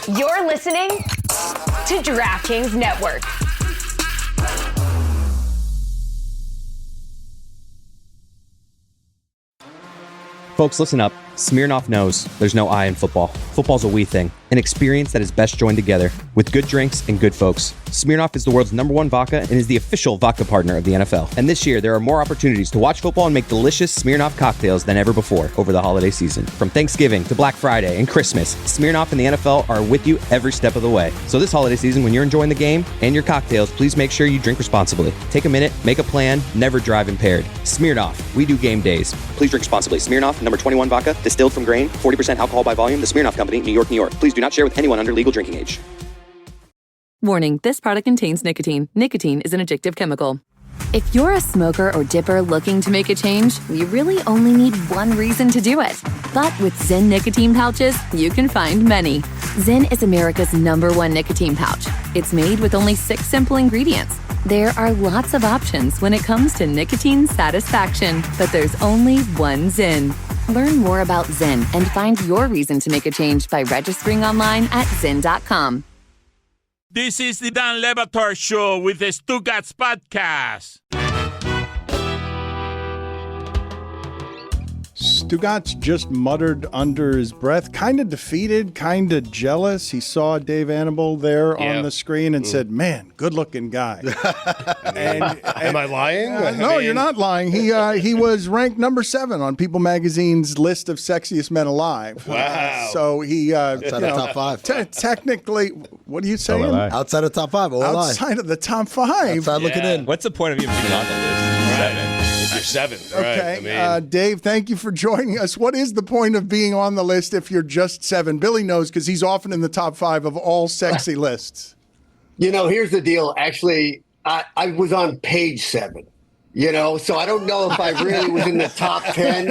You're listening to DraftKings Network. Folks, listen up. Smirnoff knows there's no I in football. Football's a we thing, an experience that is best joined together with good drinks and good folks. Smirnoff is the world's #1 vodka and is the official vodka partner of the NFL. And this year, there are more opportunities to watch football and make delicious Smirnoff cocktails than ever before over the holiday season. From Thanksgiving to Black Friday and Christmas, Smirnoff and the NFL are with you every step of the way. So this holiday season, when you're enjoying the game and your cocktails, please make sure you drink responsibly. Take a minute, make a plan, never drive impaired. Smirnoff, we do game days. Please drink responsibly. Smirnoff, #21 vodka, distilled from grain, 40% alcohol by volume. The Smirnoff Company, New York, New York. Please do not share with anyone under legal drinking age. Warning, this product contains nicotine. Nicotine is an addictive chemical. If you're a smoker or dipper looking to make a change, you really only need one reason to do it. But with Zyn nicotine pouches, you can find many. Zyn is America's #1 nicotine pouch. It's made with only 6 simple ingredients. There are lots of options when it comes to nicotine satisfaction, but there's only one Zyn. Learn more about Zyn and find your reason to make a change by registering online at Zyn.com. This is the Dan Batard Show with the Stugotz podcast. Stugotz just muttered under his breath, kind of defeated, kind of jealous. He saw Dave Annable there on the screen and said, man, good-looking guy. Am I lying? No, you're not lying. He was ranked #7 on People Magazine's list of sexiest men alive. Wow. So he... outside of top 5. Technically, what are you saying? Outside of top 5. Outside of the top 5. Outside looking in. What's the point of even being on the list? 7. If you're 7. Okay, Right. Dave, thank you for joining us. What is the point of being on the list if you're just 7? Billy knows because he's often in the top 5 of all sexy lists. Here's the deal. Actually, I was on page 7. So I don't know if I really was in the top 10.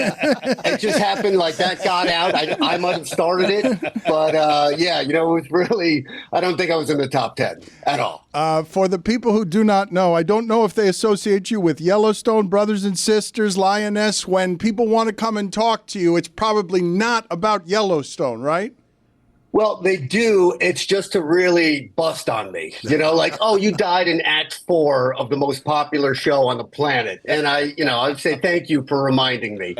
It just happened like that got out. I might have started it. But, it was really, I don't think I was in the top 10 at all. For the people who do not know, I don't know if they associate you with Yellowstone, Brothers and Sisters, Lioness. When people want to come and talk to you, it's probably not about Yellowstone, right? Well, they do. It's just to really bust on me, like, oh, you died in Act 4 of the most popular show on the planet. And I'd say thank you for reminding me.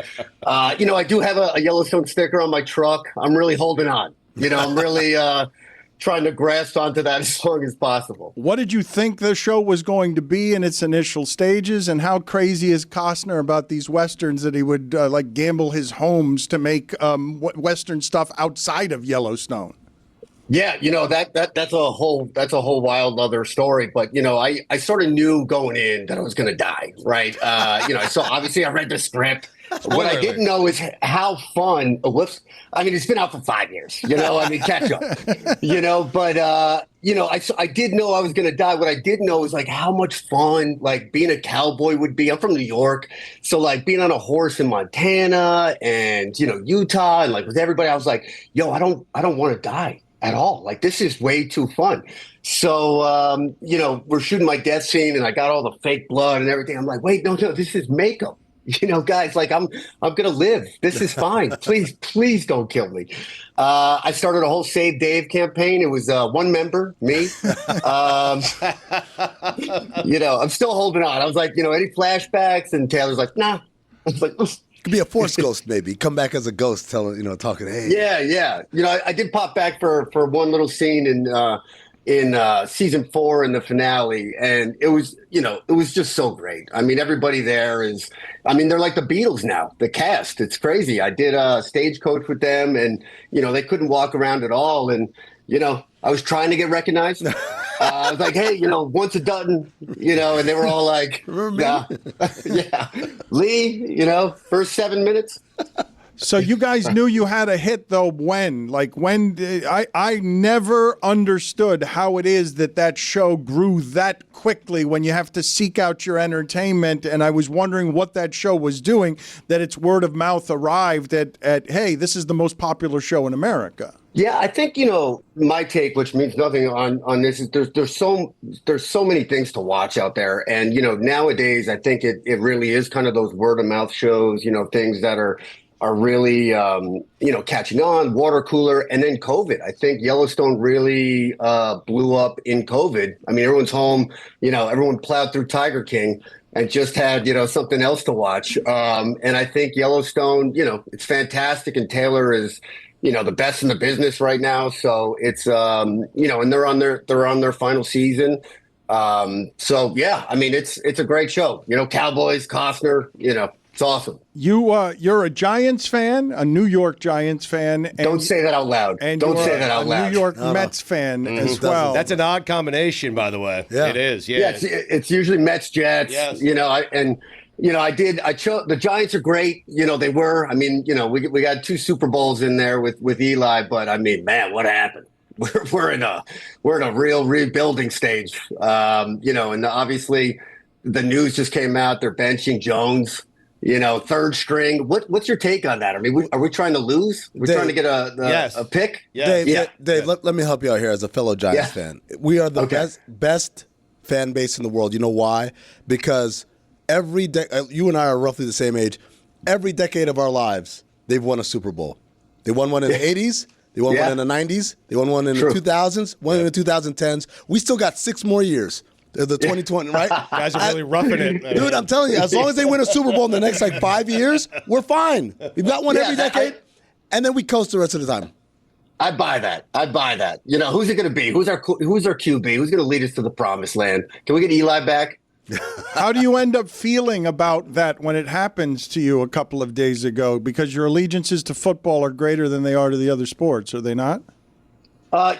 I do have a Yellowstone sticker on my truck. I'm really holding on. I'm really trying to grasp onto that as long as possible. What did you think the show was going to be in its initial stages? And how crazy is Costner about these Westerns that he would gamble his homes to make Western stuff outside of Yellowstone? Yeah, that's a whole wild other story. But, I sort of knew going in that I was going to die. Right. So obviously I read the script. What I didn't know is how fun. It's been out for 5 years. Catch up. But I did know I was going to die. What I didn't know is how much fun being a cowboy would be. I'm from New York, so being on a horse in Montana and Utah and with everybody, I was like, yo, I don't want to die at all. This is way too fun. So we're shooting my death scene, and I got all the fake blood and everything. I'm like, wait, no, this is makeup. Guys, I'm gonna live. This is fine. Please don't kill me. I started a whole Save Dave campaign. It was one member, me. I'm still holding on. I was like, any flashbacks? And Taylor's like, nah. I was like, Could be a Force ghost, maybe. Come back as a ghost, talking. Hey. Yeah. I did pop back for one little scene in season 4 in the finale, and it was just so great. Everybody there is, they're like the Beatles now, the cast. It's crazy. I did a stagecoach with them, and they couldn't walk around at all, and I was trying to get recognized. I was like, hey, once a dozen, and they were all like, yeah, Lee, first 7 minutes. So you guys knew you had a hit, though, when? I never understood how it is that show grew that quickly when you have to seek out your entertainment, and I was wondering what that show was doing, that its word of mouth arrived at hey, this is the most popular show in America. Yeah, I think, my take, which means nothing on this, is there's so many things to watch out there. And, nowadays, I think it really is kind of those word of mouth shows, things that are are really, catching on. Water cooler, and then COVID. I think Yellowstone really blew up in COVID. I mean, everyone's home. Everyone plowed through Tiger King and just had something else to watch. And I think Yellowstone, it's fantastic, and Taylor is the best in the business right now. So it's and they're on their final season. So yeah, I mean it's a great show. Cowboys, Costner, it's awesome. You're a Giants fan, a New York Giants fan. And, don't say that out loud. And don't say that out loud. New York Mets fan as well. That's an odd combination, by the way. Yeah. It is. Yeah. It's usually Mets, Jets. Yes. I chose the Giants are great. They were. I mean, we got 2 Super Bowls in there with Eli, but I mean, man, what happened? We're in a real rebuilding stage. And obviously the news just came out. They're benching Jones. Third string. What's your take on that? I mean, are we trying to lose? We're trying to get a pick? Yes. Dave, let me help you out here as a fellow Giants fan. We are the best fan base in the world. You know why? Because every you and I are roughly the same age. Every decade of our lives, they've won a Super Bowl. They won one in the 80s. They won one in the 90s. They won one in the 2000s, one in the 2010s. We still got 6 more years. The 2020, right? Guys are really roughing it. Man. Dude, I'm telling you, as long as they win a Super Bowl in the next 5 years, we're fine. We've got one every decade, and then we coast the rest of the time. I buy that. Who's it going to be? Who's our QB? Who's going to lead us to the promised land? Can we get Eli back? How do you end up feeling about that when it happens to you a couple of days ago? Because your allegiances to football are greater than they are to the other sports, are they not? I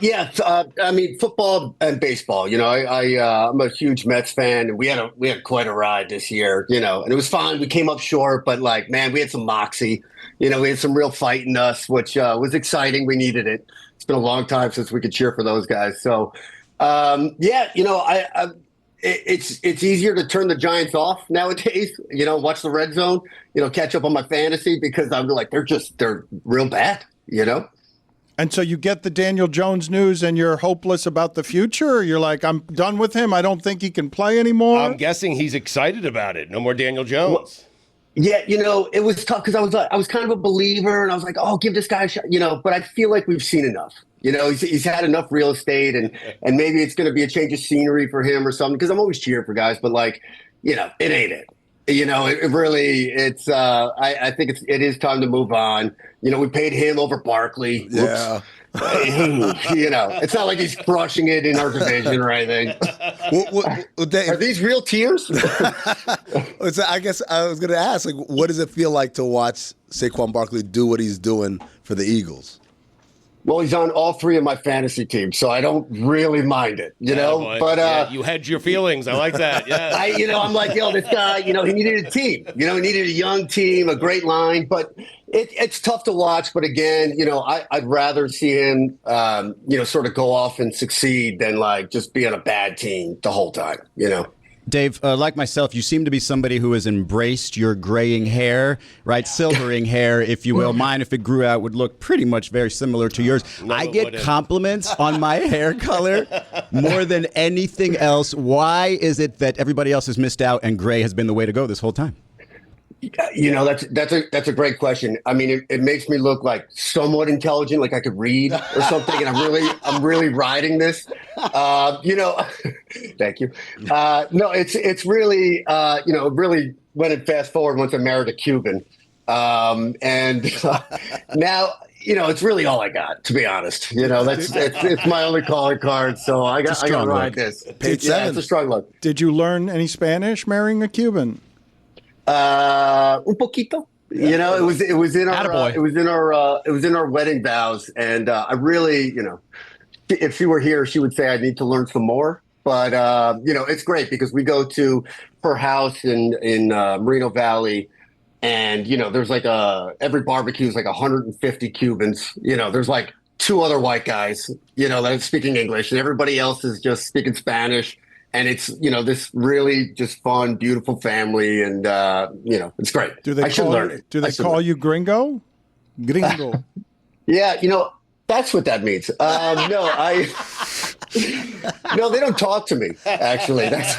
mean, football and baseball. I'm a huge Mets fan, and we had quite a ride this year. And it was fun. We came up short, but we had some moxie. We had some real fight in us, which was exciting. We needed it. It's been a long time since we could cheer for those guys. So, it's easier to turn the Giants off nowadays. Watch the red zone. Catch up on my fantasy because I'm like they're real bad. And so you get the Daniel Jones news and you're hopeless about the future? Or you're like, I'm done with him. I don't think he can play anymore. I'm guessing he's excited about it. No more Daniel Jones. Well, it was tough because I was kind of a believer and I was like, oh, give this guy a shot, but I feel like we've seen enough. He's had enough real estate and maybe it's going to be a change of scenery for him or something because I'm always cheering for guys, but it ain't it. I think it is time to move on. We paid him over Barkley. Yeah. It's not like he's crushing it in our division or anything. Are these real tears? I guess I was going to ask, what does it feel like to watch Saquon Barkley do what he's doing for the Eagles? Well, he's on all 3 of my fantasy teams, so I don't really mind it, Boy. But you hedge your feelings. I like that. Yeah. I'm like, this guy, he needed a team. He needed a young team, a great line, but it's tough to watch. But again, I'd rather see him, sort of go off and succeed than just be on a bad team the whole time. Dave, like myself, you seem to be somebody who has embraced your graying hair, right? Silvering hair, if you will. Mine, if it grew out, would look pretty much very similar to yours. I get compliments on my hair color more than anything else. Why is it that everybody else has missed out and gray has been the way to go this whole time? That's a great question. I mean, it makes me look like somewhat intelligent, like I could read or something, and I'm really riding this. Thank you. No, it's really really went in fast forward once I married a Cuban, and now it's really all I got, to be honest. It's my only calling card, so I got to ride this. It's a strong look. Did you learn any Spanish marrying a Cuban? Un poquito. It was in our wedding vows, and I really, if she were here, she would say I need to learn some more. But it's great because we go to her house in Moreno Valley, and there's every barbecue is 150 Cubans. There's 2 other white guys, that are speaking English, and everybody else is just speaking Spanish. And it's, this really just fun, beautiful family. And, it's great. Do they call you Gringo? Gringo. Yeah, that's what that means. No, No, they don't talk to me, actually. That's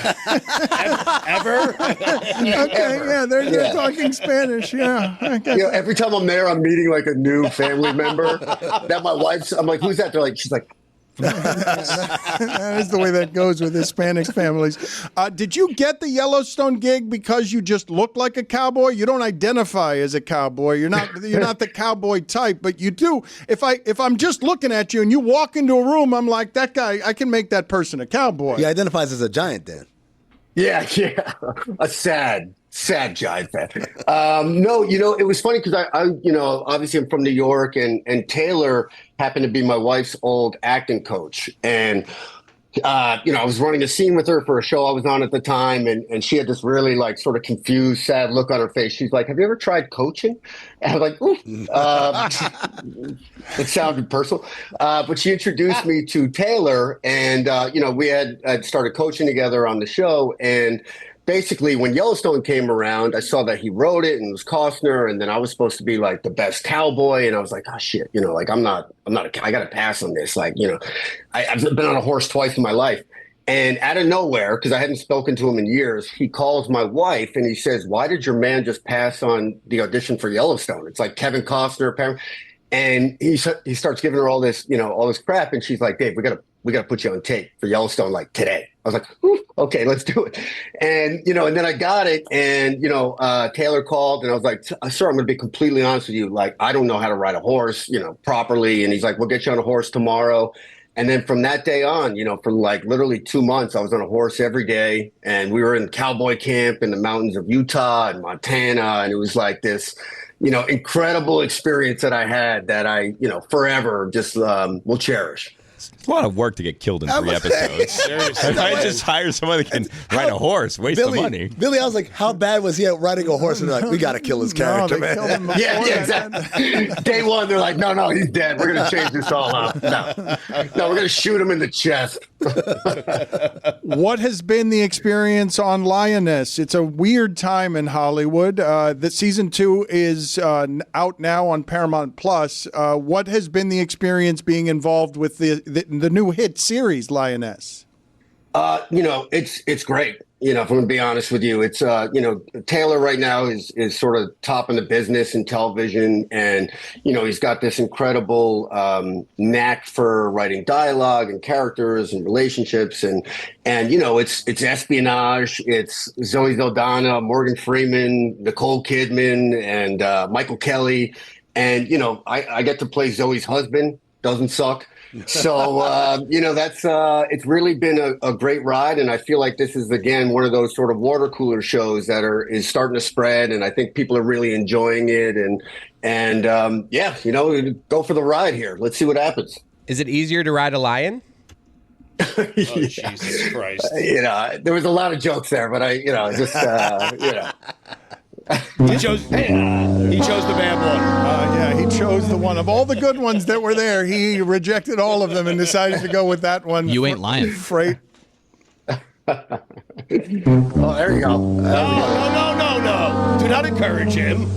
Ever? Okay, yeah, they're talking Spanish. Yeah. Okay. Every time I'm there, I'm meeting like a new family member. That my wife's. I'm like, who's that? They're like, she's like. That is the way that goes with Hispanic families. Did you get the Yellowstone gig because you just look like a cowboy? You don't identify as a cowboy. You're not the cowboy type, but you do. If I'm just looking at you and you walk into a room, I'm like, that guy, I can make that person a cowboy. He identifies as a giant then. Yeah. A sad giant fan. No, it was funny because I obviously I'm from New York, and Taylor happened to be my wife's old acting coach, and I was running a scene with her for a show I was on at the time, and she had this really like sort of confused, sad look on her face. She's like, "Have you ever tried coaching?" And I was like, "Ooh." It sounded personal, but she introduced me to Taylor, and we had started coaching together on the show, and basically, when Yellowstone came around, I saw that he wrote it and it was Costner, and then I was supposed to be like the best cowboy, and I was like, oh shit, like I got to pass on this. Like, I've been on a horse twice in my life, and out of nowhere, because I hadn't spoken to him in years, he calls my wife and he says, "Why did your man just pass on the audition for Yellowstone? It's like Kevin Costner, apparently." And he starts giving her all this crap, and she's like, "Dave, we gotta put you on tape for Yellowstone like today." I was like, okay, let's do it. And, and then I got it, and, Taylor called, and I was like, "Sir, I'm going to be completely honest with you. Like, I don't know how to ride a horse, properly." And he's like, "We'll get you on a horse tomorrow." And then from that day on, for like literally 2 months, I was on a horse every day, and we were in cowboy camp in the mountains of Utah and Montana. And it was like this, incredible experience that I had that I, forever just will cherish. It's a lot of work to get killed in 3 episodes. Seriously. I just hire someone that can ride a horse, waste the money. Billy, I was like, how bad was he at riding a horse? And they're like, we got to kill his character, man. Yeah, exactly. Day one, they're like, no, he's dead. We're going to change this all up. No, we're going to shoot him in the chest. What has been the experience on Lioness? It's a weird time in Hollywood. The season 2 is out now on Paramount Plus. What has been the experience being involved with the new hit series Lioness? It's great. If I'm going to be honest with you, it's Taylor right now is sort of top in the business in television, and he's got this incredible knack for writing dialogue and characters and relationships, and it's espionage. It's Zoe Saldana, Morgan Freeman, Nicole Kidman, and Michael Kelly, and I get to play Zoe's husband. Doesn't suck. So, that's it's really been a great ride. And I feel like this is, again, one of those sort of water cooler shows that is starting to spread. And I think people are really enjoying it. And go for the ride here. Let's see what happens. Is it easier to ride a lion? Oh, Jesus Christ. There was a lot of jokes there, but He chose the bad one. He chose the one. Of all the good ones that were there, he rejected all of them and decided to go with that one. You ain't lying. Freight. Oh, there you go. No. Do not encourage him.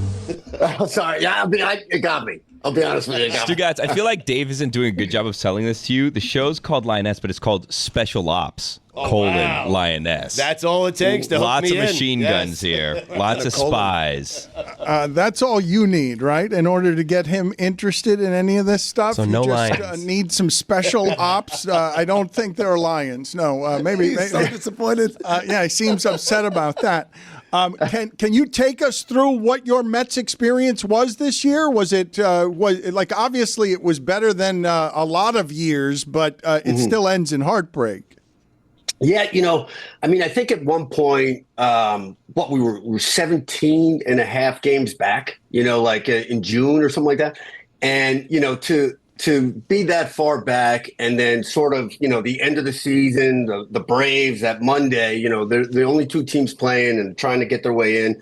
Oh, sorry. Yeah, it got me. I'll be honest with you. Stugotz, I feel like Dave isn't doing a good job of selling this to you. The show's called Lioness, but it's called Special Ops, Lioness. That's all it takes to hook Lots me of machine in. guns here. Lots of spies. That's all you need, right? In order to get him interested in any of this stuff. So no you just lions. Need some special ops. I don't think there are lions. No, maybe. He's so disappointed. He seems upset about that. Can you take us through what your Mets experience was this year? Was it obviously it was better than a lot of years, but it still ends in heartbreak. Yeah, I think at one point, we were 17 and a half games back, in June or something like that. And, to be that far back and then sort of, the end of the season, the Braves that Monday, they're the only 2 teams playing and trying to get their way in.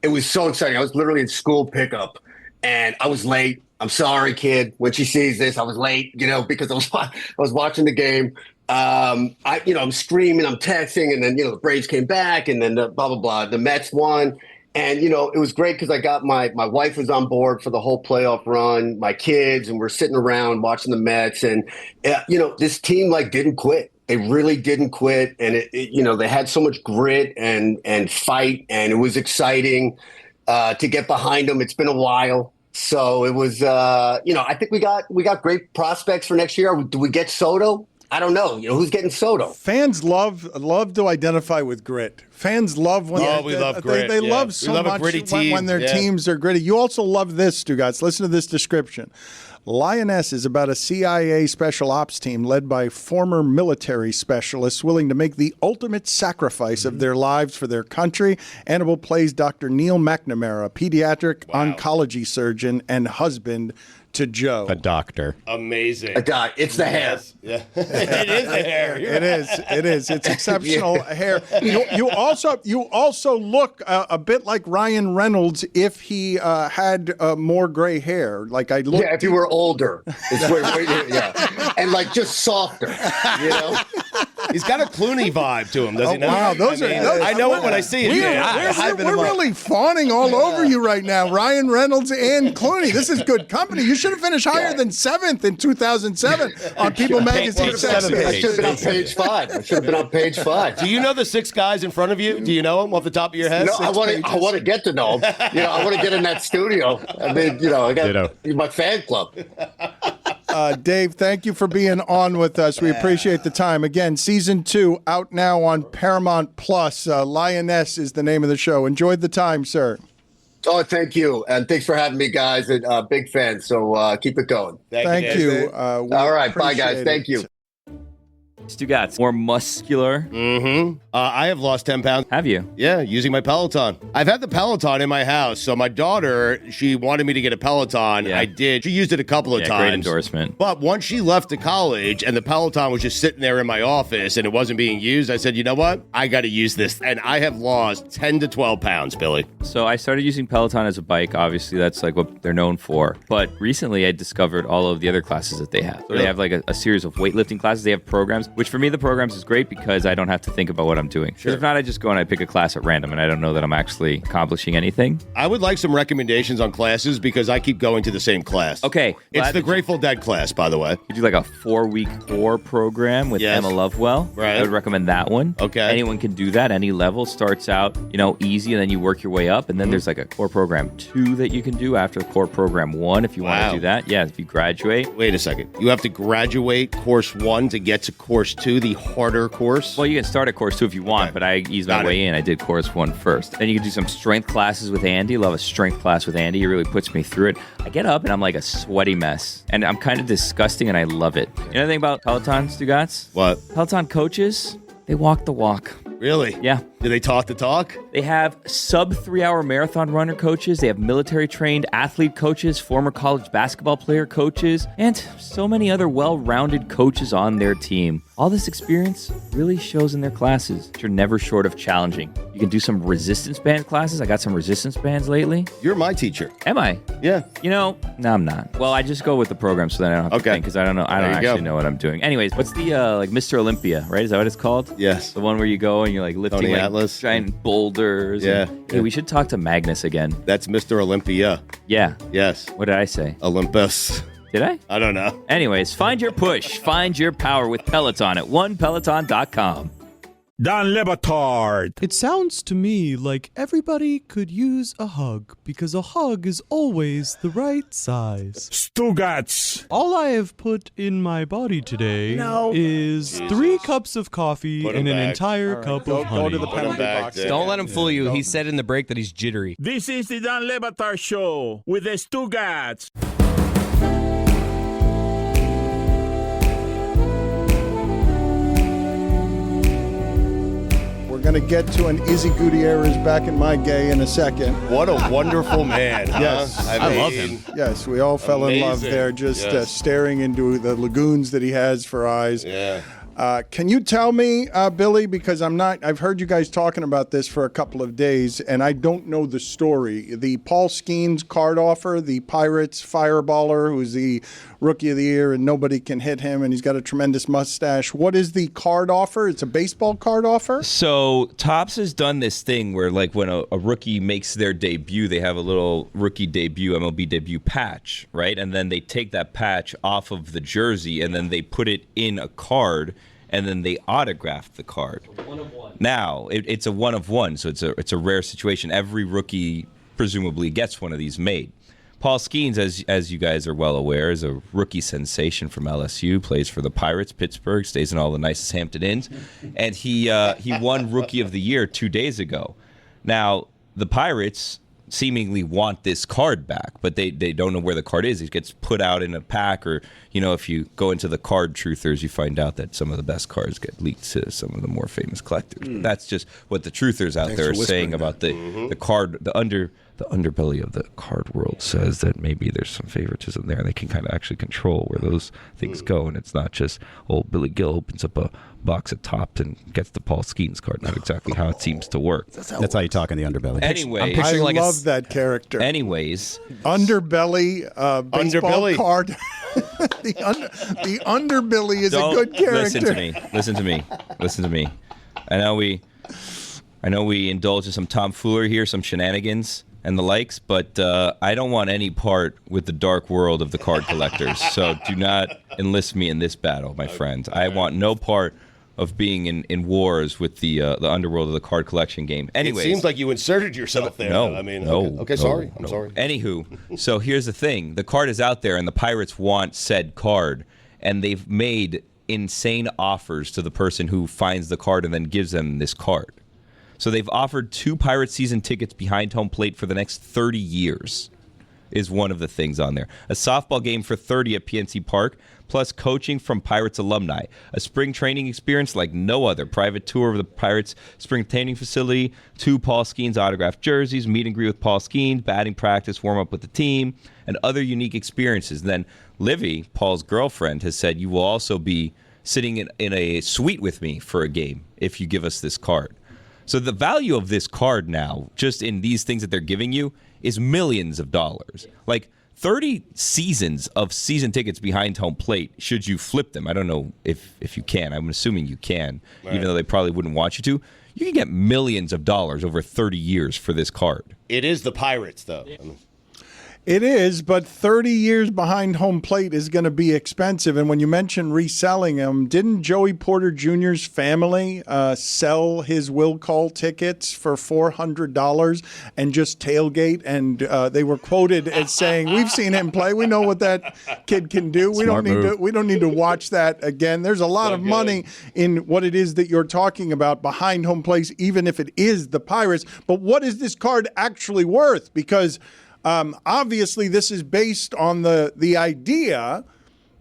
It was so exciting. I was literally in school pickup and I was late. I'm sorry, kid. When she sees this, I was late, because I was watching the game. I'm screaming, I'm texting, and then, the Braves came back and then the blah, blah, blah. The Mets won. And, it was great because I got my wife was on board for the whole playoff run, my kids, and we're sitting around watching the Mets. And, this team didn't quit. They really didn't quit. And, they had so much grit and fight, and it was exciting to get behind them. It's been a while. So it was, I think we got great prospects for next year. Do we get Soto? I don't know. Who's getting Soto? Fans love to identify with grit. Fans love when we love grit. They love so love much a gritty team. when their teams are gritty. You also love this, Stugotz. Listen to this description. Lioness is about a CIA special ops team led by former military specialists willing to make the ultimate sacrifice of their lives for their country. Annable plays Dr. Neil McNamara, a pediatric oncology surgeon and husband to Joe. A doctor. Amazing. It's the hair. Yeah. It is the hair. It is. It's exceptional hair. You also look a bit like Ryan Reynolds if he had more gray hair. Like I look. Yeah, if you were older. And just softer. He's got a Clooney vibe to him, does he not? Wow, I know it when I see it. We're really fawning all over you right now, Ryan Reynolds and Clooney. This is good company. You should have finished higher than 7th in 2007 on People Magazine. I should have been on page 5. Do you know the 6 guys in front of you? Do you know them off the top of your head? No, I want to get to know them. I want to get in that studio. I mean, I got my fan club. Dave, thank you for being on with us. We appreciate the time. Again, season 2 out now on Paramount Plus. Lioness is the name of the show. Enjoyed the time, sir. Oh, thank you. And thanks for having me, guys. Big fan. So keep it going. Thank you. All right. Bye, guys. Thank you. Stugotz, more muscular. Mm-hmm. I have lost 10 pounds. Have you? Yeah, using my Peloton. I've had the Peloton in my house. So my daughter, she wanted me to get a Peloton. Yeah. I did. She used it a couple of times. Great endorsement. But once she left to college and the Peloton was just sitting there in my office and it wasn't being used, I said, you know what? I got to use this. And I have lost 10 to 12 pounds, Billy. So I started using Peloton as a bike. Obviously, that's what they're known for. But recently, I discovered all of the other classes that they have. So they have a series of weightlifting classes. They have programs, which for me, the programs is great because I don't have to think about what I'm doing. Sure. If not, I just go and I pick a class at random and I don't know that I'm actually accomplishing anything. I would like some recommendations on classes because I keep going to the same class. Okay. It's the Grateful Dead class, by the way. You do a 4-week core program with Emma Lovewell. Right. I would recommend that one. Okay. Anyone can do that. Any level starts out, easy, and then you work your way up. And then there's a core program 2 that you can do after core program 1 if you want to do that. Yeah, if you graduate. Wait a second. You have to graduate course 1 to get to course 2, the harder course? Well, you can start at course 2 if you want, but I eased my way in. I did course 1 first. Then you can do some strength classes with Andy. Love a strength class with Andy. He really puts me through it. I get up and I'm like a sweaty mess. And I'm kind of disgusting and I love it. You know anything about Peloton, Stugotz? What? Peloton coaches, they walk the walk. Really? Yeah. Do they talk the talk? They have sub 3-hour marathon runner coaches. They have military trained athlete coaches, former college basketball player coaches, and so many other well-rounded coaches on their team. All this experience really shows in their classes, which are never short of challenging. You can do some resistance band classes. I got some resistance bands lately. You're my teacher. Am I? Yeah. No, I'm not. Well, I just go with the program so that I don't have to think because I don't know. I don't actually know what I'm doing. Anyways, what's the Mr. Olympia, right? Is that what it's called? Yes. The one where you go and you're lifting giant boulders. Yeah. Hey, we should talk to Magnus again. That's Mr. Olympia. Yeah. Yes. What did I say? Olympus. Did I? I don't know. Anyways, find your push. Find your power with Peloton at onepeloton.com. Dan Le Batard. It sounds to me like everybody could use a hug because a hug is always the right size. Stugotz. All I have put in my body today is 3 cups of coffee and an entire cup of honey. Go to the penalty box. Don't let him fool you. He said in the break that he's jittery. This is the Dan Le Batard Show with the Stugotz. We're going to get to an Izzy Gutierrez back in my gay in a second. What a wonderful man. Yes. I love him. Yes, we all fell in love there, just staring into the lagoons that he has for eyes. Yeah. Can you tell me, Billy, because I've heard you guys talking about this for a couple of days, and I don't know the story. The Paul Skenes card offer, the Pirates fireballer, who's the Rookie of the Year, and nobody can hit him, and he's got a tremendous mustache. What is the card offer? It's a baseball card offer? So Topps has done this thing where, like, when a rookie makes their debut, they have a little rookie debut, MLB debut patch, right? And then they take that patch off of the jersey, and then they put it in a card, and then they autograph the card. One of one. Now, it's a one of one, so it's a rare situation. Every rookie presumably gets one of these made. Paul Skenes, as you guys are well aware, is a rookie sensation from LSU, plays for the Pirates, Pittsburgh, stays in all the nicest Hampton Inns, and he won Rookie of the Year 2 days ago. Now, the Pirates seemingly want this card back, but they don't know where the card is. It gets put out in a pack, or, you know, if you go into the card truthers, you find out that some of the best cards get leaked to some of the more famous collectors. But that's just what the truthers out there are saying about the card, the underbelly of the card world says that maybe there's some favoritism there, and they can kind of actually control where those things go, and it's not just old Billy Gill opens up a box of Topps and gets the Paul Skenes card. Not exactly how it seems to work. That's how you talk in the underbelly. Anyway, I love that character. Anyways, underbelly baseball card. the underbelly is a good character. Listen to me. I know we indulge in some tomfoolery here, some shenanigans and the likes, but I don't want any part with the dark world of the card collectors. So do not enlist me in this battle, my friends. I want no part of being in wars with the underworld of the card collection game. Anyways, it seems like you inserted yourself there. No, I mean, no. Okay, sorry. I'm sorry. Anywho, so here's the thing: the card is out there, and the Pirates want said card, and they've made insane offers to the person who finds the card and then gives them this card. So they've offered 2 Pirates season tickets behind home plate for the next 30 years. Is one of the things on there. A softball game for 30 at PNC Park, plus coaching from Pirates alumni. A spring training experience like no other. Private tour of the Pirates spring training facility, 2 Paul Skenes autographed jerseys, meet and greet with Paul Skenes, batting practice, warm up with the team, and other unique experiences. And then Livy, Paul's girlfriend, has said you will also be sitting in a suite with me for a game if you give us this card. So the value of this card now, just in these things that they're giving you, is millions of dollars. Like 30 seasons of season tickets behind home plate, should you flip them. I don't know if you can. I'm assuming you can, even though they probably wouldn't want you to. You can get millions of dollars over 30 years for this card. It is the Pirates, though. It is, but 30 years behind home plate is going to be expensive. And when you mention reselling them, didn't Joey Porter Jr.'s family sell his will call tickets for $400 and just tailgate? And they were quoted as saying, "We've seen him play. We know what that kid can do. We don't need to watch that again." There's a lot of money in what it is that you're talking about behind home place, even if it is the Pirates. But what is this card actually worth? Because obviously, this is based on the idea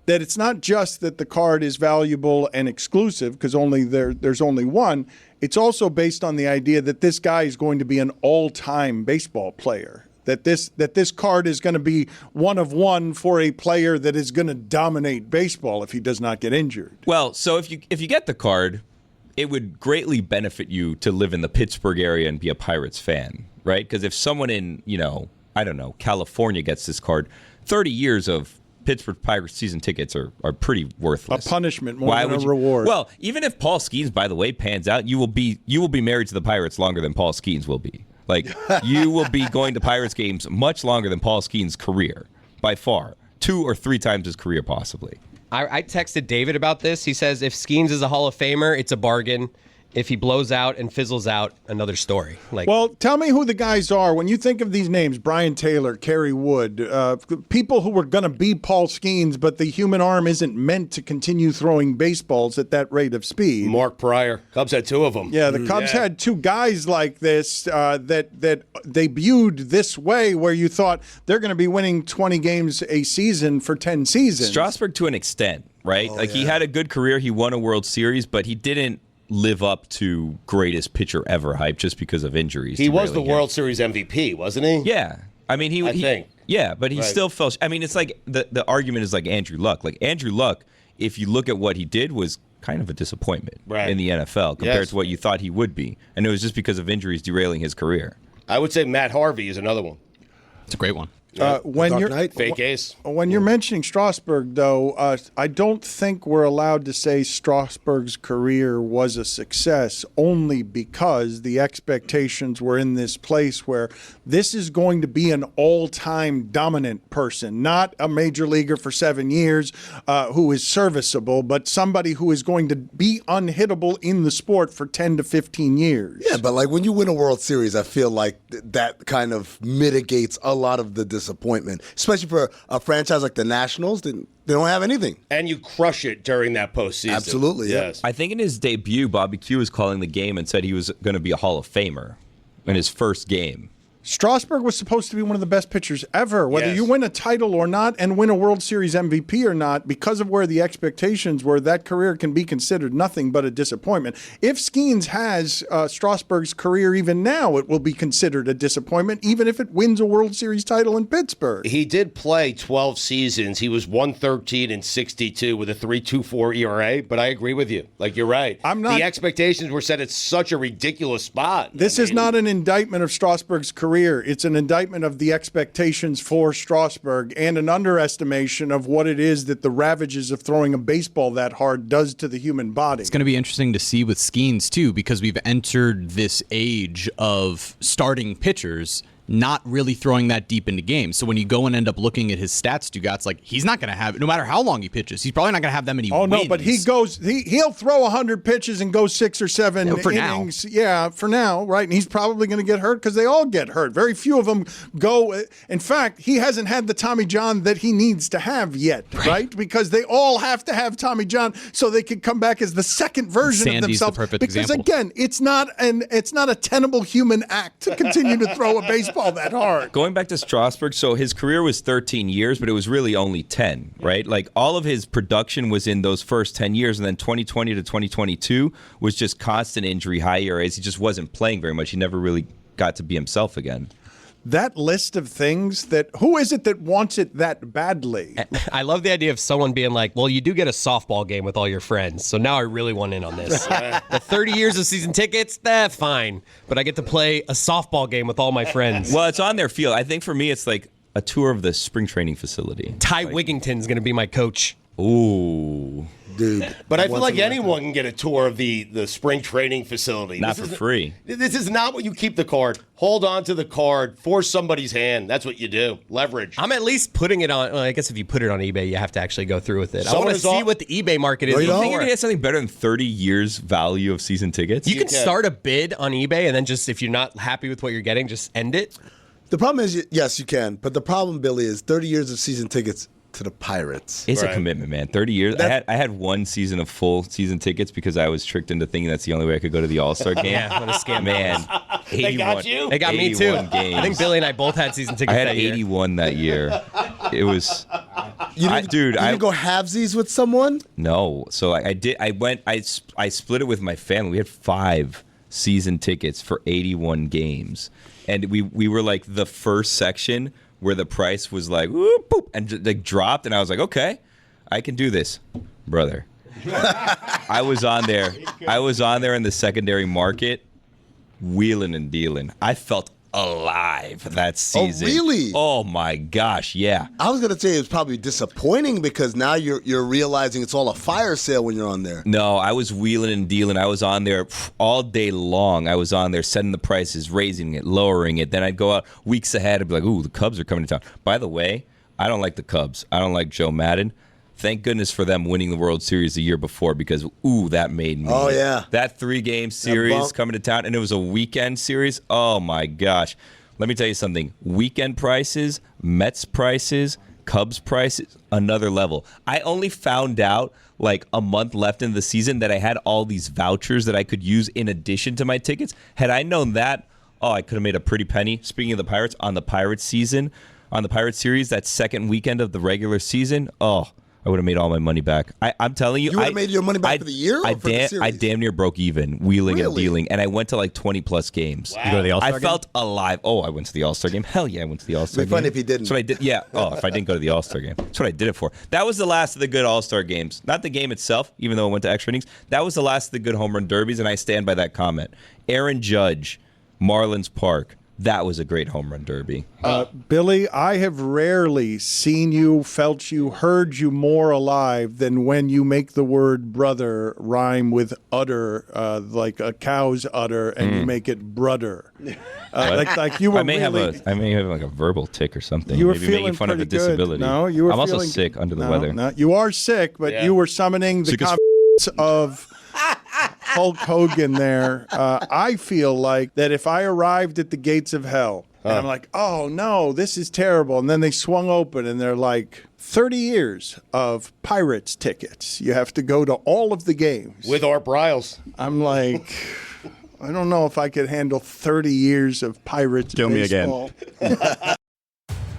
that it's not just that the card is valuable and exclusive, because there's only one. It's also based on the idea that this guy is going to be an all-time baseball player. That this card is going to be one of one for a player that is going to dominate baseball if he does not get injured. Well, so if you get the card, it would greatly benefit you to live in the Pittsburgh area and be a Pirates fan, right? Because if someone in, I don't know, California gets this card, 30 years of Pittsburgh Pirates season tickets are pretty worthless. A punishment more than a reward. Well, even if Paul Skenes, by the way, pans out, you will be married to the Pirates longer than Paul Skenes will be. Like, you will be going to Pirates games much longer than Paul Skenes' career, by far. 2 or 3 times his career, possibly. I texted David about this. He says if Skenes is a Hall of Famer, it's a bargain. If he blows out and fizzles out, another story. Well, tell me who the guys are. When you think of these names, Brian Taylor, Kerry Wood, people who were going to be Paul Skenes, but the human arm isn't meant to continue throwing baseballs at that rate of speed. Mark Pryor. Cubs had 2 of them. Yeah, the Cubs had 2 guys like this that debuted this way, where you thought they're going to be winning 20 games a season for 10 seasons. Strasburg to an extent, right? He had a good career. He won a World Series, but he didn't live up to greatest pitcher ever hype just because of injuries. He was the World Series MVP, wasn't he? Yeah. I mean, I think. Yeah, but he still fell. I mean, it's like the argument is like Andrew Luck. Like, Andrew Luck, if you look at what he did, was kind of a disappointment Right. in the NFL compared to what you thought he would be. And it was just because of injuries derailing his career. I would say Matt Harvey is another one. It's a great one. When you're fake ace. When you're mentioning Strasburg, though, I don't think we're allowed to say Strasburg's career was a success only because the expectations were in this place where this is going to be an all-time dominant person, not a major leaguer for 7 years who is serviceable, but somebody who is going to be unhittable in the sport for 10 to 15 years. Yeah, but like when you win a World Series, I feel like that kind of mitigates a lot of the disappointment, especially for a franchise like the Nationals. They don't have anything. And you crush it during that postseason. Absolutely, yes. I think in his debut, Bobby Q was calling the game and said he was going to be a Hall of Famer in his first game. Strasburg was supposed to be one of the best pitchers ever. Whether you win a title or not and win a World Series MVP or not, because of where the expectations were, that career can be considered nothing but a disappointment. If Skenes has Strasburg's career even now, it will be considered a disappointment, even if it wins a World Series title in Pittsburgh. He did play 12 seasons. He was 113 and 62 with a 3.24 ERA, but I agree with you. Like, you're right. The expectations were set at such a ridiculous spot. This is not an indictment of Strasburg's career. It's an indictment of the expectations for Strasburg and an underestimation of what it is that the ravages of throwing a baseball that hard does to the human body. It's going to be interesting to see with Skenes, too, because we've entered this age of starting pitchers not really throwing that deep into games. So when you go and end up looking at his stats, Stugotz, like, he's not going to have, no matter how long he pitches, he's probably not going to have that many wins. No, but he'll throw 100 pitches and go 6 or 7 for innings. Yeah, for now, right? And he's probably going to get hurt because they all get hurt. Very few of them go. In fact, he hasn't had the Tommy John that he needs to have yet, right? Because they all have to have Tommy John so they can come back as the second version of themselves. The perfect because example. Again, it's not a tenable human act to continue to throw a baseball that hard. Going back to Strasburg, so his career was 13 years, but it was really only 10, right? Like, all of his production was in those first 10 years, and then 2020 to 2022 was just constant injury, high ERAs. He just wasn't playing very much. He never really got to be himself again. That list of things who is it that wants it that badly? I love the idea of someone being like, well, you do get a softball game with all your friends, so now I really want in on this. The 30 years of season tickets, that's fine, but I get to play a softball game with all my friends. Well, it's on their field. I think for me, it's like a tour of the spring training facility. Ty Wigginton's going to be my coach. Ooh. Dude. But I feel like anyone can get a tour of the spring training facility. Not for free. This is not what you keep the card. Hold on to the card. Force somebody's hand. That's what you do. Leverage. I'm at least putting it on. Well, I guess if you put it on eBay, you have to actually go through with it. I Someone want to is see on- what the eBay market is. Do you think you're before. going to get something better than 30 years value of season tickets? You can start a bid on eBay, and then just, if you're not happy with what you're getting, just end it. The problem is, yes, you can. But the problem, Billy, is 30 years of season tickets to the Pirates. It's a commitment, man. 30 years. I had one season of full season tickets because I was tricked into thinking that's the only way I could go to the All-Star game. Yeah, what a scam. Man, They got you? They got me too. Games. I think Billy and I both had season tickets I had that year. 81 that year. It was, You didn't go halvesies with someone? No. So I did. I split it with my family. We had 5 season tickets for 81 games, and we were like the first section where the price was like whoop, boop, and like dropped, and I was like, okay, I can do this, brother. I was on there in the secondary market, wheeling and dealing. I felt alive that season. Oh, really? Oh my gosh, yeah. I was gonna say it was probably disappointing because now you're realizing it's all a fire sale when you're on there. No, I was wheeling and dealing. I was on there all day long. I was on there setting the prices, raising it, lowering it. Then I'd go out weeks ahead and be like, ooh, the Cubs are coming to town. By the way, I don't like the Cubs. I don't like Joe Madden. Thank goodness for them winning the World Series the year before because, ooh, that made me. Oh, yeah. That 3-game series coming to town, and it was a weekend series. Oh, my gosh. Let me tell you something. Weekend prices, Mets prices, Cubs prices, another level. I only found out like a month left in the season that I had all these vouchers that I could use in addition to my tickets. Had I known that, I could have made a pretty penny. Speaking of the Pirates, on the Pirates series, that second weekend of the regular season, I would have made all my money back. I'm telling you. You would have made your money back for the year or for the series? I damn near broke even, wheeling and dealing, and I went to like 20-plus games. Wow. You go to the All-Star game? I felt alive. Oh, I went to the All-Star game. Hell yeah, I went to the All-Star game. It'd be funny if he didn't. That's what I did. Yeah. Oh, if I didn't go to the All-Star game. That's what I did it for. That was the last of the good All-Star games. Not the game itself, even though it went to extra innings. That was the last of the good home run derbies, and I stand by that comment. Aaron Judge, Marlins Park. That was a great home run derby. Billy, I have rarely seen you, felt you, heard you more alive than when you make the word brother rhyme with udder, like a cow's udder, and you make it brudder. Like you were I may have like a verbal tick or something. You were Maybe feeling making fun of a pretty good. disability. No, you were I'm also feeling- sick under the No, weather. no, you are sick, but you were summoning the Sick as confidence of Hulk Hogan there. I feel like that if I arrived at the gates of hell, and I'm like, oh no, this is terrible. And then they swung open and they're like, 30 years of Pirates tickets. You have to go to all of the games. With Art Briles. I'm like, I don't know if I could handle 30 years of Pirates Kill me baseball.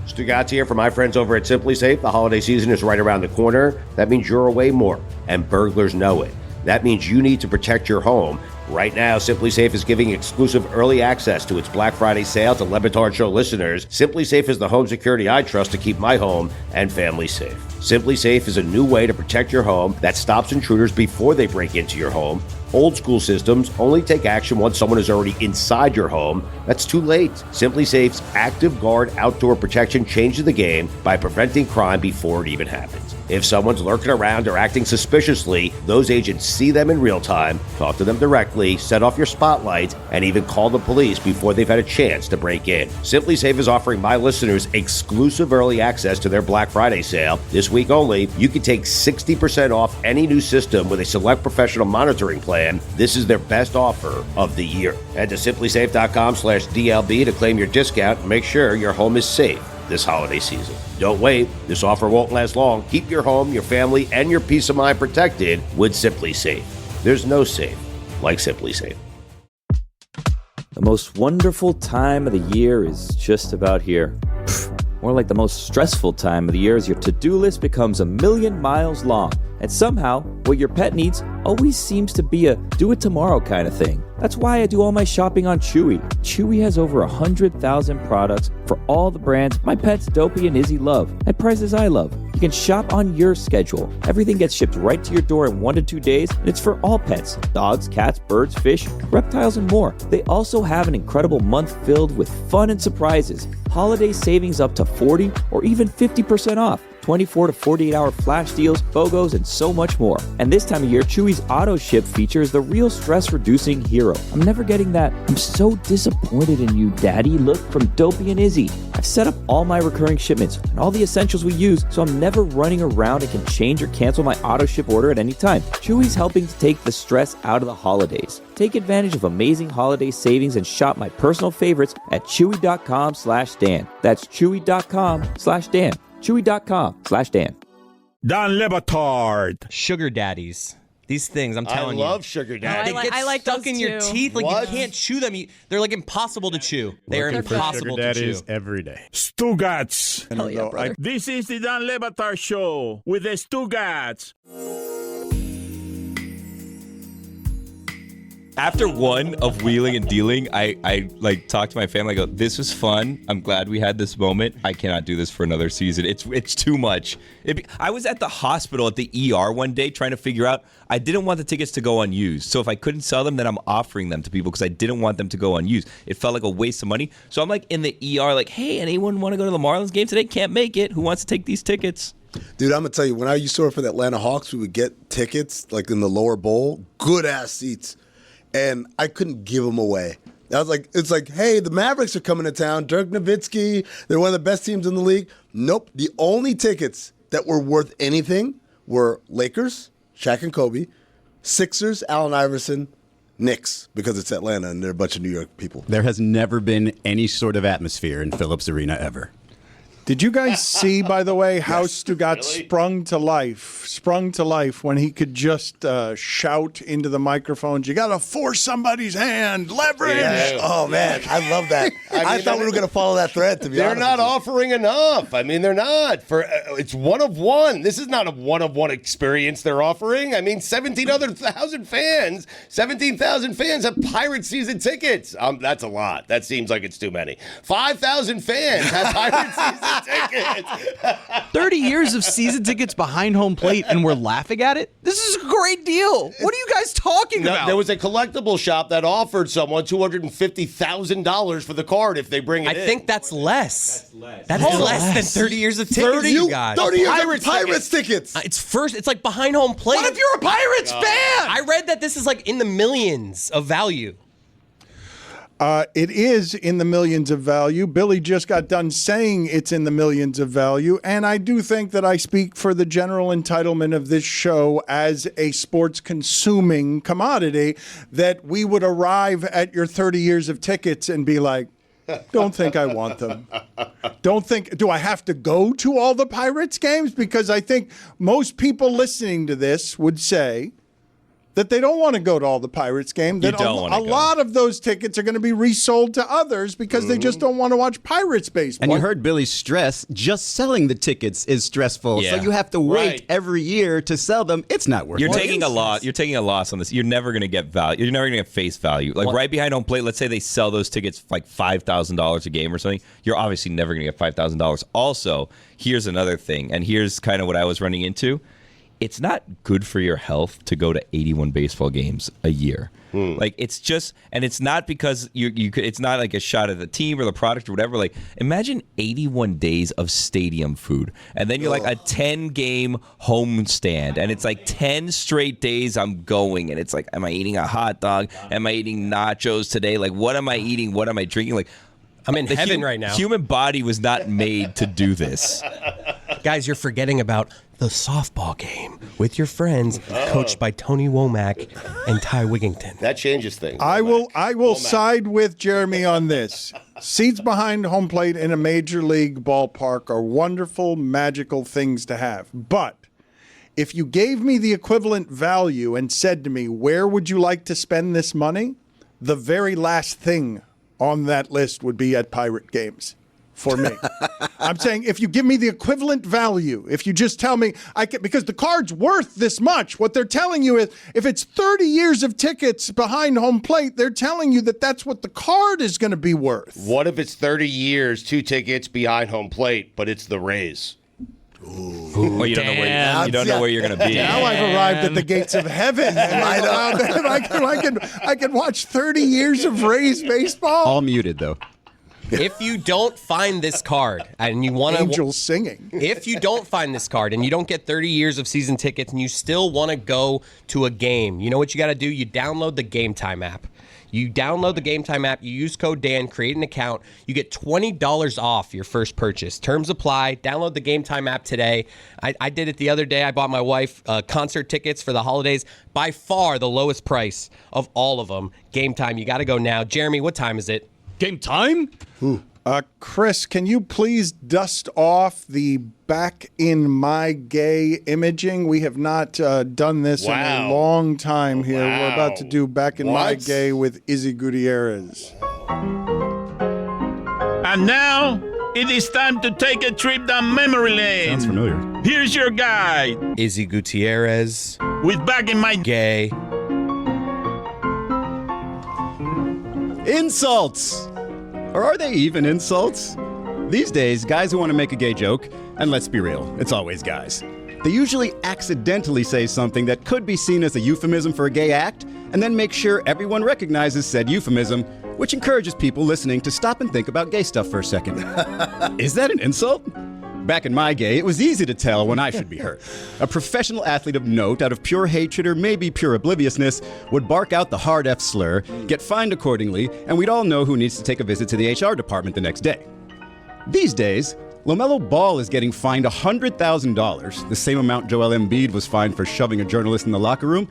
Stugotz here for my friends over at Simply Safe. The holiday season is right around the corner. That means you're away more, and burglars know it. That means you need to protect your home. Right now, Simply Safe is giving exclusive early access to its Black Friday sale to Batard Show listeners. Simply Safe is the home security I trust to keep my home and family safe. Simply Safe is a new way to protect your home that stops intruders before they break into your home. Old school systems only take action once someone is already inside your home. That's too late. Simply Safe's Active Guard outdoor protection changes the game by preventing crime before it even happens. If someone's lurking around or acting suspiciously, those agents see them in real time, talk to them directly, set off your spotlight, and even call the police before they've had a chance to break in. Simply Safe is offering my listeners exclusive early access to their Black Friday sale. This week only, you can take 60% off any new system with a select professional monitoring plan. This is their best offer of the year. Head to simplysafe.com/DLB to claim your discount and make sure your home is safe this holiday season. Don't wait. This offer won't last long. Keep your home, your family, and your peace of mind protected with Simply Safe. There's no safe like Simply Safe. The most wonderful time of the year is just about here. More like the most stressful time of the year as your to-do list becomes 1,000,000 miles long. And somehow, what your pet needs always seems to be a do-it-tomorrow kind of thing. That's why I do all my shopping on Chewy. Chewy has over 100,000 products for all the brands my pets Dopey and Izzy love, at prices I love. You can shop on your schedule. Everything gets shipped right to your door in 1 to 2 days, and it's for all pets: dogs, cats, birds, fish, reptiles, and more. They also have an incredible month filled with fun and surprises. Holiday savings up to 40 or even 50% off. 24 to 48 hour flash deals, BOGOs, and so much more. And this time of year, Chewy's auto ship feature is the real stress reducing hero. I'm never getting that "I'm so disappointed in you, Daddy" look from Dopey and Izzy. I've set up all my recurring shipments and all the essentials we use, so I'm never running around and can change or cancel my auto ship order at any time. Chewy's helping to take the stress out of the holidays. Take advantage of amazing holiday savings and shop my personal favorites at chewy.com/Dan. That's chewy.com/Dan. Chewy.com/Dan. Don Le Batard. Sugar daddies. These things, I'm telling you. I love sugar daddies. They get I like stuck those in your too. teeth. Like What? you can't chew them. They're like impossible to chew. They are Looking for impossible sugar to chew. daddies every day. Stugotz. Hell yeah, brother. This is the Don Le Batard Show with the Stugotz. After one of wheeling and dealing, I like talked to my family. I go, "This was fun. I'm glad we had this moment. I cannot do this for another season. It's too much." I was at the hospital at the ER one day trying to figure out. I didn't want the tickets to go unused. So if I couldn't sell them, then I'm offering them to people because I didn't want them to go unused. It felt like a waste of money. So I'm like in the ER, like, "Hey, anyone want to go to the Marlins game today? Can't make it. Who wants to take these tickets?" Dude, I'm going to tell you, when I used to work for the Atlanta Hawks, we would get tickets like in the lower bowl, good-ass seats. And I couldn't give them away. I was like, it's like, hey, the Mavericks are coming to town. Dirk Nowitzki, they're one of the best teams in the league. Nope. The only tickets that were worth anything were Lakers, Shaq and Kobe, Sixers, Allen Iverson, Knicks, because it's Atlanta and they're a bunch of New York people. There has never been any sort of atmosphere in Phillips Arena ever. Did you guys see, by the way, how Stugotz sprung to life when he could just shout into the microphones, you got to force somebody's hand, leverage. Yeah. Oh, man, I love that. I thought we were going to follow that thread, to be honest. They're not offering enough. I mean, they're not. It's one of one. This is not a one-of-one experience they're offering. I mean, 17,000 fans have Pirate season tickets. That's a lot. That seems like it's too many. 5,000 fans have Pirate season tickets. 30 years of season tickets behind home plate, and we're laughing at it? This is a great deal. What are you guys talking about? There was a collectible shop that offered someone $250,000 for the card if they bring it in. I think that's less. That's less than 30 years of tickets, you guys. 30 years of Pirates tickets. It's like behind home plate. What if you're a Pirates fan? I read that this is like in the millions of value. It is in the millions of value. Billy just got done saying it's in the millions of value, and I do think that I speak for the general entitlement of this show as a sports consuming commodity, that we would arrive at your 30 years of tickets and be like, don't think I want them. Do I have to go to all the Pirates games? Because I think most people listening to this would say that they don't want to go to all the Pirates games. That a lot of those tickets are going to be resold to others because they just don't want to watch Pirates baseball. And you heard Billy's stress. Just selling the tickets is stressful. Yeah. So you have to wait every year to sell them. It's not worth it. You're taking a loss. You're taking a loss on this. You're never going to get value. You're never going to get face value. Like right behind home plate, let's say they sell those tickets for like $5,000 a game or something. You're obviously never going to get $5,000. Also, here's another thing, and here's kind of what I was running into. It's not good for your health to go to 81 baseball games a year. Like it's just, and it's not because you could. It's not like a shot at the team or the product or whatever. Like imagine 81 days of stadium food, and then you're like a 10-game home stand, and it's like 10 straight days I'm going, and it's like, am I eating a hot dog? Am I eating nachos today? Like what am I eating? What am I drinking? Like I'm in heaven right now. Human body was not made to do this. Guys, you're forgetting about the softball game with your friends, coached by Tony Womack and Ty Wigington. That changes things. I will side with Jeremy on this. Seats behind home plate in a major league ballpark are wonderful, magical things to have. But if you gave me the equivalent value and said to me, where would you like to spend this money? The very last thing on that list would be at Pirate games. For me, I'm saying if you give me the equivalent value, if you just tell me because the card's worth this much, what they're telling you is if it's 30 years of tickets behind home plate, they're telling you that that's what the card is going to be worth. What if it's 30 years, 2 tickets behind home plate, but it's the Rays? Well, you don't know where you're going to be. Now I've arrived at the gates of heaven. I can watch 30 years of Rays baseball. All muted though. If you don't find this card and you want to angels singing, if you don't find this card and you don't get 30 years of season tickets and you still want to go to a game, you know what you got to do? You download the Game Time app. You download the Game Time app, you use code Dan, create an account, you get $20 off your first purchase. Terms apply. Download the Game Time app today. I did it the other day. I bought my wife concert tickets for the holidays. By far the lowest price of all of them. Game Time, you got to go now. Jeremy, what time is it? Game time? Chris, can you please dust off the back in my gay imaging? We have not done this in a long time here. We're about to do back in my gay with Izzy Gutierrez. And now it is time to take a trip down memory lane. Sounds familiar. Here's your guide Izzy Gutierrez with Back in My Gay. Insults! Or are they even insults? These days, guys who want to make a gay joke, and let's be real, it's always guys, they usually accidentally say something that could be seen as a euphemism for a gay act, and then make sure everyone recognizes said euphemism, which encourages people listening to stop and think about gay stuff for a second. Is that an insult? Back in my day, it was easy to tell when I should be hurt. A professional athlete of note, out of pure hatred or maybe pure obliviousness, would bark out the hard F slur, get fined accordingly, and we'd all know who needs to take a visit to the HR department the next day. These days, LaMelo Ball is getting fined $100,000, the same amount Joel Embiid was fined for shoving a journalist in the locker room.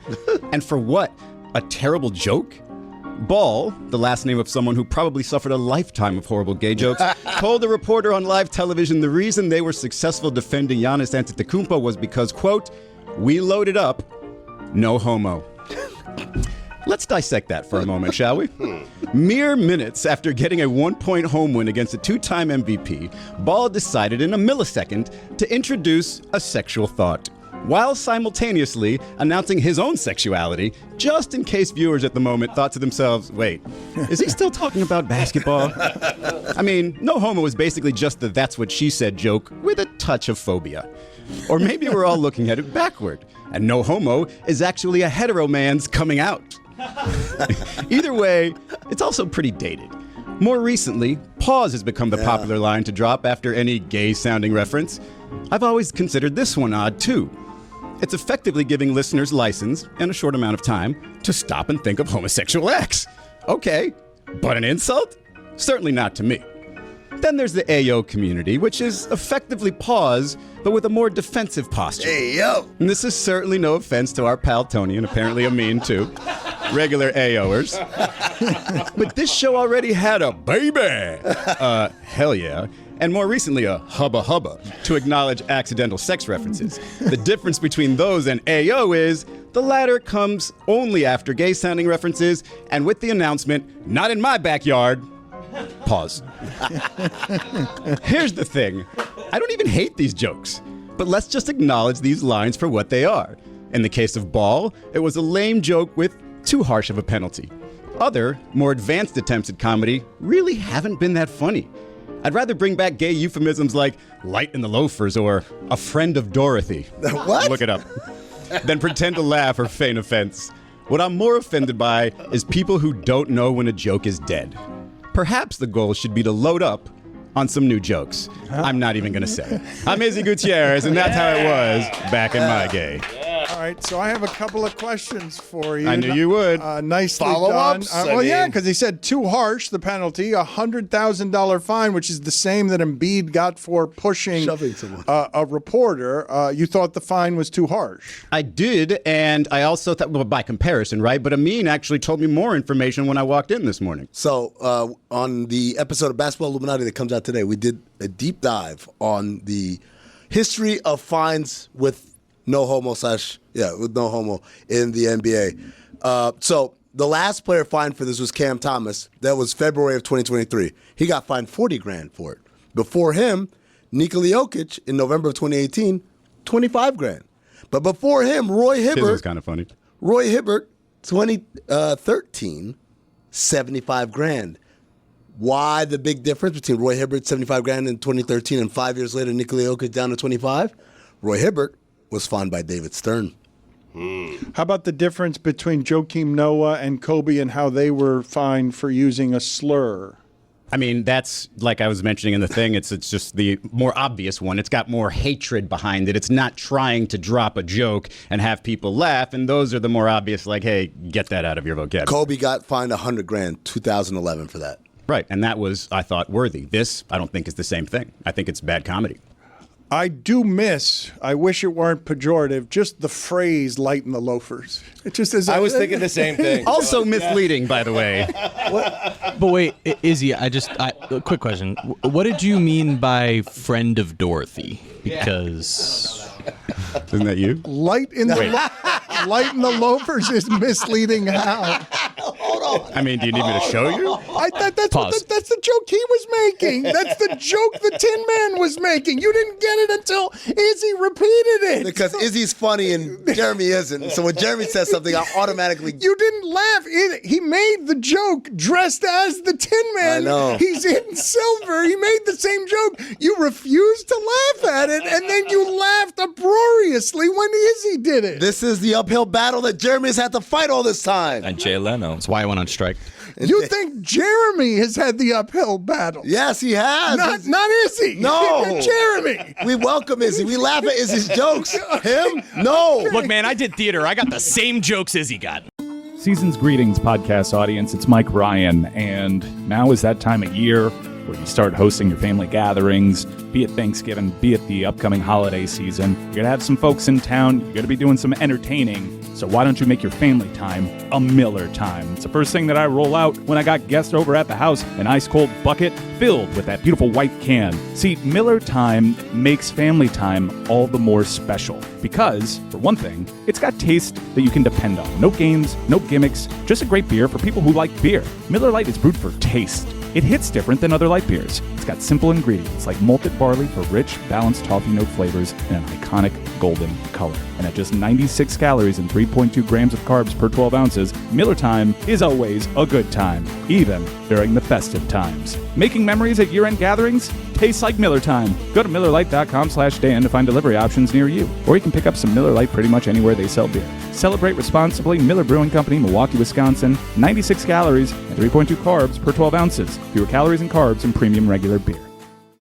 And for what? A terrible joke? Ball, the last name of someone who probably suffered a lifetime of horrible gay jokes, told a reporter on live television the reason they were successful defending Giannis Antetokounmpo was because, quote, "We loaded up, no homo." Let's dissect that for a moment, shall we? Mere minutes after getting a 1-point home win against a 2-time MVP, Ball decided in a millisecond to introduce a sexual thought, while simultaneously announcing his own sexuality, just in case viewers at the moment thought to themselves, wait, is he still talking about basketball? I mean, no homo is basically just the "that's what she said" joke with a touch of phobia. Or maybe we're all looking at it backward, and no homo is actually a hetero man's coming out. Either way, it's also pretty dated. More recently, pause has become the popular line to drop after any gay-sounding reference. I've always considered this one odd, too. It's effectively giving listeners license, in a short amount of time, to stop and think of homosexual acts. Okay, but an insult? Certainly not to me. Then there's the AO community, which is effectively pause, but with a more defensive posture. Hey, yo! And this is certainly no offense to our pal Tony, and apparently Amin, too. Regular AOers. But this show already had a baby! Hell yeah. And more recently, a hubba hubba, to acknowledge accidental sex references. The difference between those and AO is the latter comes only after gay-sounding references, and with the announcement, "Not in my backyard." Pause. Here's the thing. I don't even hate these jokes, but let's just acknowledge these lines for what they are. In the case of Ball, it was a lame joke with too harsh of a penalty. Other, more advanced attempts at comedy really haven't been that funny. I'd rather bring back gay euphemisms like "light in the loafers" or "a friend of Dorothy." What? Look it up. Then pretend to laugh or feign offense. What I'm more offended by is people who don't know when a joke is dead. Perhaps the goal should be to load up on some new jokes. I'm not even going to say it. I'm Izzy Gutierrez, and that's how it was back in my day. All right, so I have a couple of questions for you. I knew you would. Nicely Follow-ups? done. Well, yeah, because he said too harsh, the penalty, $100,000 fine, which is the same that Embiid got for pushing Shoving someone. A reporter. You thought the fine was too harsh. I did, and I also thought, well, by comparison, right? But Amin actually told me more information when I walked in this morning. So on the episode of Basketball Illuminati that comes out today, we did a deep dive on the history of fines with no homo with no homo in the NBA. So the last player fined for this was Cam Thomas. That was February of 2023. He got fined $40,000 for it. Before him, Nikola Jokic in November of 2018, $25,000. But before him, Roy Hibbert. This was kind of funny. Roy Hibbert, 2013, $75,000. Why the big difference between Roy Hibbert, $75,000 in 2013, and 5 years later, Nikola Jokic down to $25,000? Roy Hibbert was fined by David Stern. How about the difference between Joakim Noah and Kobe and how they were fined for using a slur? I mean, that's, like I was mentioning in the thing, it's just the more obvious one. It's got more hatred behind it. It's not trying to drop a joke and have people laugh, and those are the more obvious, like, hey, get that out of your vocabulary. Kobe got fined $100,000, 2011 for that. Right, and that was, I thought, worthy. This, I don't think, is the same thing. I think it's bad comedy. I do miss, I wish it weren't pejorative, just the phrase "light in the loafers." It just is. I was thinking the same thing. Also misleading, by the way. But wait, Izzy, a quick question. What did you mean by "friend of Dorothy"? Because isn't that you? Light in the loafers is misleading. How? Hold on. I mean, do you need me to show you? That's the joke he was making. That's the joke the Tin Man was making. You didn't get it until Izzy repeated it. Because Izzy's funny and Jeremy isn't. So when Jeremy says something, I automatically... You didn't laugh. He made the joke dressed as the Tin Man. I know. He's in silver. He made the same joke. You refused to laugh at it, and then you laughed uproariously when Izzy did it. This is the uphill battle that Jeremy's had to fight all this time. And Jay Leno. That's why I went on strike. You think Jeremy has had the uphill battle? Yes, he has. Not Izzy. No. Jeremy. We welcome Izzy. We laugh at Izzy's jokes. Him? No. Look, man, I did theater. I got the same jokes Izzy got. Season's greetings, podcast audience. It's Mike Ryan, and now is that time of year where you start hosting your family gatherings, be it Thanksgiving, be it the upcoming holiday season. You're going to have some folks in town. You're going to be doing some entertaining. So why don't you make your family time a Miller time? It's the first thing that I roll out when I got guests over at the house, an ice-cold bucket filled with that beautiful white can. See, Miller time makes family time all the more special because, for one thing, it's got taste that you can depend on. No games, no gimmicks, just a great beer for people who like beer. Miller Lite is brewed for taste. It hits different than other light beers. It's got simple ingredients like malted barley for rich, balanced toffee note flavors and an iconic golden color. And at just 96 calories and 3.2 grams of carbs per 12 ounces, Miller Time is always a good time, even during the festive times. Making memories at year-end gatherings tastes like Miller Time. Go to MillerLite.com/Dan to find delivery options near you. Or you can pick up some Miller Lite pretty much anywhere they sell beer. Celebrate responsibly. Miller Brewing Company, Milwaukee, Wisconsin. 96 calories and 3.2 carbs per 12 ounces. Fewer calories and carbs than premium regular beer.